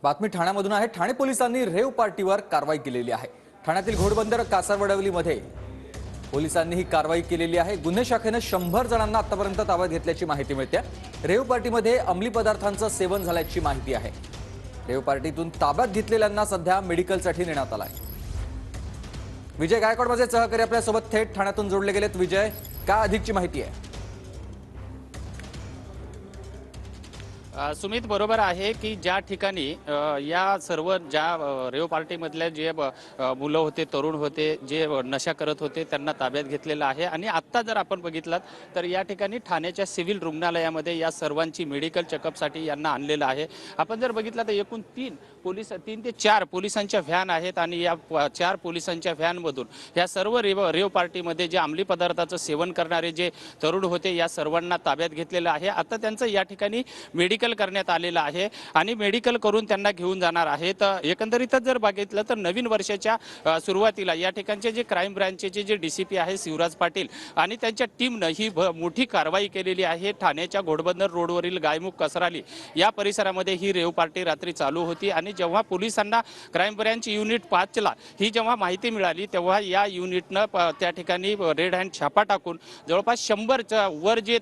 बातमी ठाण्यामधून आहे। ठाणे पोलिसांनी रेव पार्टीवर कारवाई केलेली आहे। ठाण्यातील घोडबंदर कासारवडवलीमध्ये पोलिसांनी ही कारवाई केलेली आहे। गुन्हे शाखेने 100 जणांना आतापर्यंत ताब्यात घेतल्याची माहिती मिळते। रेव पार्टीमध्ये अंमली पदार्थांचं सेवन झाल्याची माहिती आहे। रेव पार्टीतून ताब्यात घेतलेल्यांना सध्या मेडिकलसाठी नेण्यात आलं आहे। विजय गायकवाड माझे सहकारी आपल्यासोबत थेट ठाण्यातून जोडले गेलेत। विजय, काय अधिकची माहिती आहे? सुमित, बरोबर आहे की ज्या ठिकाणी या सर्व ज्या रेव पार्टीमधल्या जे मुलं होते, तरुण होते, जे नशा करत होते, त्यांना ताब्यात घेतलेलं आहे। आणि आत्ता जर आपण बघितलं तर या ठिकाणी ठाण्याच्या सिव्हिल रुग्णालयामध्ये या सर्वांची मेडिकल चेकअपसाठी यांना आणलेलं आहे। आपण जर बघितलं तर एकूण 3 ते 4 पोलिसांच्या व्हॅन आहेत आणि या 4 पोलिसांच्या व्हॅनमधून या सर्व रेव पार्टीमध्ये जे अंमली पदार्थाचं सेवन करणारे जे तरुण होते या सर्वांना ताब्यात घेतलेलं आहे। आता त्यांचं या ठिकाणी मेडिकल करण्यात आलेला आहे आणि मेडिकल करून त्यांना घेऊन जाणार आहेत। एकंदरीतच जर बघितलं तर नवीन वर्षाच्या सुरुवातीला या ठिकाणचे जे क्राईम ब्रांचचे जे डीसीपी आहे शिवराज पाटील आणि त्यांच्या टीमनं ही मोठी कारवाई केलेली आहे। ठाण्याच्या घोडबंदर रोडवरील गायमुख कसराली या परिसरामध्ये ही रेव पार्टी रात्री चालू होती आणि जेव्हा पोलिसांना क्राईम ब्रांच युनिट 5ला ही जेव्हा माहिती मिळाली तेव्हा या युनिटनं त्या ठिकाणी रेड हँड छापा टाकून जवळपास 100च्या वर जे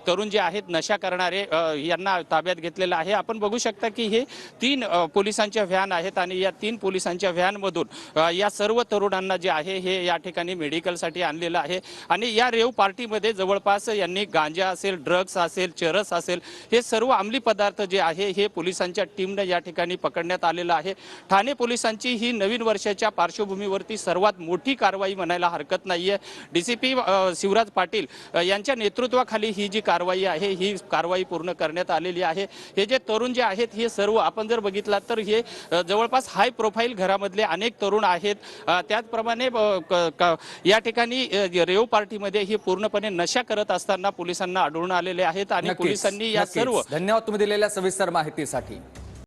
तरुण जे आहेत नशा करणारे यांना ताब्यात घेतलेलं आहे। आपण बघू शकता की हे 3 पोलिसांच्या व्हॅन आहेत आणि या 3 पोलिसांच्या व्हॅनमधून या सर्व तरुणांना जे आहे हे या ठिकाणी मेडिकलसाठी आणलेलं आहे। आणि या रेव पार्टीमध्ये जवळपास यांनी गांजा असेल, ड्रग्स असेल, चरस असेल, हे सर्व अंमली पदार्थ जे आहे हे पोलिसांच्या टीमने या ठिकाणी पकडण्यात आलेलं आहे। ठाणे पोलिसांची ही नवीन वर्षाच्या पार्श्वभूमीवरती सर्वात मोठी कारवाई म्हणायला हरकत नाहीये। डीसीपी शिवराज पाटील यांच्या नेतृत्वाखाली ही जी कारवाई आहे ही कारवाई पूर्ण करण्यात आलेली आहे। हे जे तरुण जे आहेत हे सर्व आपण जर बघितलं तर हे जवळपास हाय प्रोफाईल घरामधले अनेक तरुण आहेत। त्याचप्रमाणे या ठिकाणी रेव पार्टीमध्ये हे पूर्णपणे नशा करत असताना पोलिसांना आढळून आलेले आहेत आणि पोलिसांनी या सर्व धन्यवाद तुम्ही दिलेल्या सविस्तर माहितीसाठी।